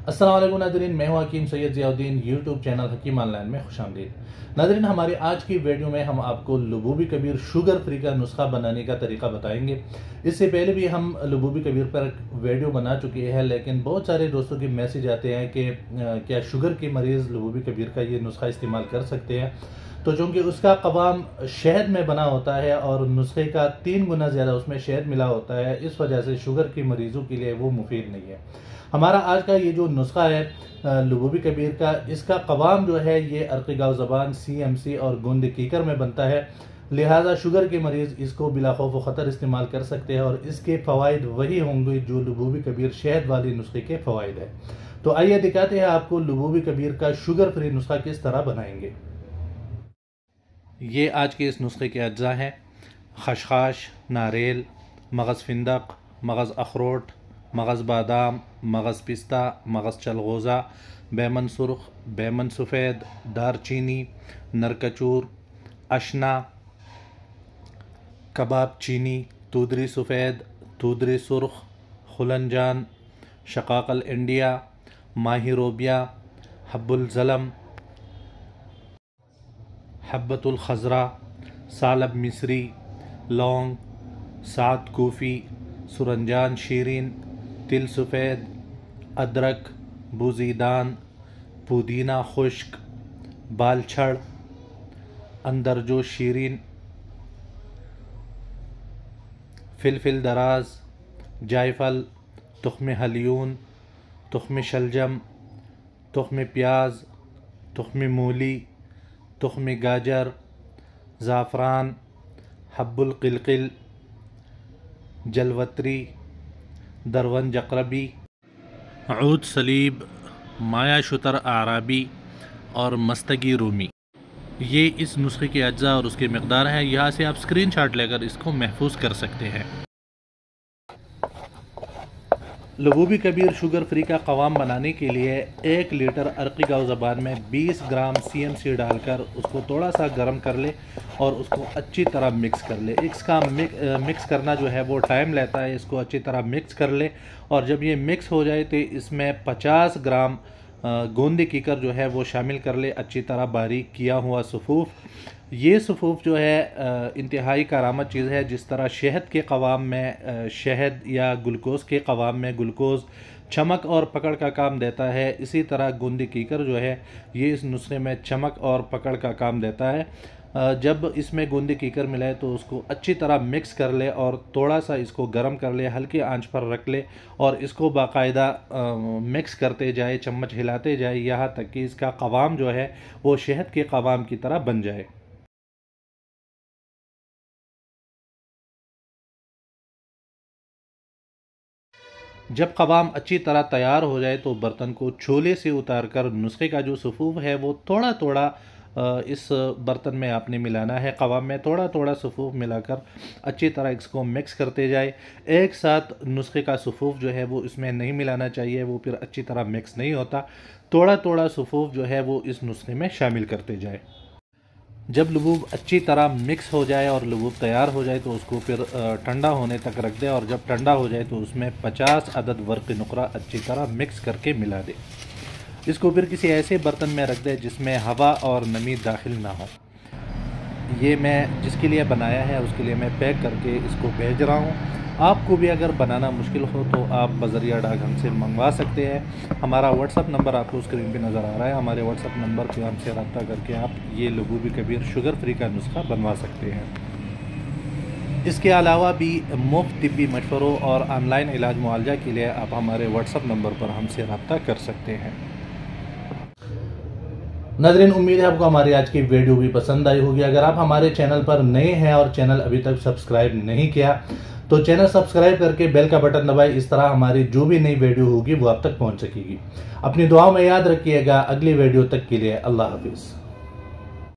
अस्सलाम वालेकुम नाज़रीन, मैं हूं हकीम सैयद ज़ियाउद्दीन। यूट्यूब चैनल हकीम ऑनलाइन में खुशामदीद। नाज़रीन, हमारी आज की वीडियो में हम आपको लबूबी कबीर शुगर फ्री का नुस्खा बनाने का तरीका बताएंगे। इससे पहले भी हम लबूबी कबीर पर वीडियो बना चुके हैं, लेकिन बहुत सारे दोस्तों के मैसेज आते हैं कि क्या शुगर के मरीज़ लबूबी कबीर का ये नुस्खा इस्तेमाल कर सकते हैं। तो चूँकि उसका कवाम शहद में बना होता है और नुस्खे का 3 गुना ज़्यादा उसमें शहद मिला होता है, इस वजह से शुगर के मरीज़ों के लिए वो मुफीद नहीं है। हमारा आज का ये जो नुस्खा है लबूबी कबीर का, इसका कवाम जो है ये अर्क़ी गाँव ज़बान, CMC और गोंद कीकर में बनता है। लिहाजा शुगर के मरीज़ इसको बिला खौफ व ख़तर इस्तेमाल कर सकते हैं और इसके फ़वाइद वही होंगे जो लबूबी कबीर शहद वाली नुस्खे के फ़वाइद है। तो आइए दिखाते हैं आपको लबूबी कबीर का शुगर फ्री नुस्खा किस तरह बनाएंगे। ये आज के इस नुस्खे के अज्जा हैं: खशखाश, नारियल, मगज़ फिंदक, मगज़ अखरोट, मगज़ बादाम, मगज़ पिस्ता, मगज़ चलगोज़ा, बैमन सुर्ख, बैमन सफ़ेद, दारचीनी, नरकचूर, अशना, कबाब चीनी, तूदरी सफ़ेद, तूदरी सुर्ख, खुलनजान, शकाकल इंडिया, माही रोबिया, हब्बुल ज़लम, हब्बतुल खज़रा, सालब मिस्री, लौंग, सात कूफ़ी, सुरंजान शीरीन, तिल सफ़ेद, अदरक, बूज़ीदान, पुदीना खुश्क, बालछड़, अंदरजो शीरीन, फिलफिल दराज, जायफल, तुख्म हलियून, तुख्म शलजम, तुख्म प्याज, तुख्म मूली, तुख्म गाजर, ज़ाफ़रान, हब्बुल क़िलक़िल, जलवत्री, दरवन जकरबी, ऊद सलीब, माया शुतर आराबी और मस्तगी रूमी। ये इस नुस्खे के अज्जा और उसकी मकदार है। यहाँ से आप स्क्रीनशॉट लेकर इसको महफूज कर सकते हैं। लबूबी कबीर शुगर फ्री का कवाम बनाने के लिए 1 लीटर अर्क़ी गाँव ज़बान में 20 ग्राम CMC डालकर उसको थोड़ा सा गर्म कर ले और उसको अच्छी तरह मिक्स कर ले। इसका मिक्स करना जो है वो टाइम लेता है। इसको अच्छी तरह मिक्स कर ले और जब ये मिक्स हो जाए तो इसमें 50 ग्राम गोंद कीकर जो है वो शामिल कर ले, अच्छी तरह बारीक किया हुआ सफ़ूफ़। ये सफ़ूफ़ जो है इंतहाई कारामद चीज़ है। जिस तरह शहद के कवाम में शहद या ग्लूकोज़ के कवाम में ग्लूकोज़ चमक और पकड़ का काम देता है, इसी तरह गोंद कीकर जो है ये इस नुस्खे में चमक और पकड़ का काम देता है। जब इसमें गोंद कीकर मिलाए तो उसको अच्छी तरह मिक्स कर ले और थोड़ा सा इसको गर्म कर ले, हल्की आंच पर रख ले और इसको बाकायदा मिक्स करते जाए, चम्मच हिलाते जाए, यहाँ तक कि इसका कवाम जो है वो शहद के कवाम की तरह बन जाए। जब कवाम अच्छी तरह तैयार हो जाए तो बर्तन को छोले से उतार कर नुस्खे का जो सफ़ूफ़ है वो थोड़ा थोड़ा इस बर्तन में आपने मिलाना है। कवाम में थोड़ा थोड़ा सफ़ूफ़ मिलाकर अच्छी तरह इसको मिक्स करते जाए। एक साथ नुस्खे का सफ़ूफ़ जो है वो इसमें नहीं मिलाना चाहिए, वो फिर अच्छी तरह मिक्स नहीं होता। थोड़ा थोड़ा सफ़ूफ़ जो है वो इस नुस्खे में शामिल करते जाए। जब लबूब अच्छी तरह मिक्स हो जाए और लबूब तैयार हो जाए तो उसको फिर ठंडा होने तक रख दे और जब ठंडा हो जाए तो उसमें 50 अदद वर्क़ नुकरा अच्छी तरह मिक्स करके मिला दे। इसको फिर किसी ऐसे बर्तन में रख दे जिसमें हवा और नमी दाखिल ना हो। ये मैं जिसके लिए बनाया है उसके लिए मैं पैक करके इसको भेज रहा हूँ। आपको भी अगर बनाना मुश्किल हो तो आप बज़रिया डाक हमसे मंगवा सकते हैं। हमारा व्हाट्सअप नंबर आपको स्क्रीन पे नज़र आ रहा है। हमारे व्हाट्सअप नंबर पे हमसे रब्ता करके आप ये लबूबी कबीर शुगर फ्री का नुस्खा बनवा सकते हैं। इसके अलावा भी मुफ्त तिब्बी मशवरों और ऑनलाइन इलाज मुआलजा के लिए आप हमारे व्हाट्सअप नंबर पर हमसे रब्ता कर सकते हैं। नाज़रीन, उम्मीद है आपको हमारी आज की वीडियो भी पसंद आई होगी। अगर आप हमारे चैनल पर नए हैं और चैनल अभी तक सब्सक्राइब नहीं किया तो चैनल सब्सक्राइब करके बेल का बटन दबाए। इस तरह हमारी जो भी नई वीडियो होगी वो आप तक पहुंच सकेगी। अपनी दुआओं में याद रखिएगा। अगली वीडियो तक के लिए अल्लाह हाफिज़।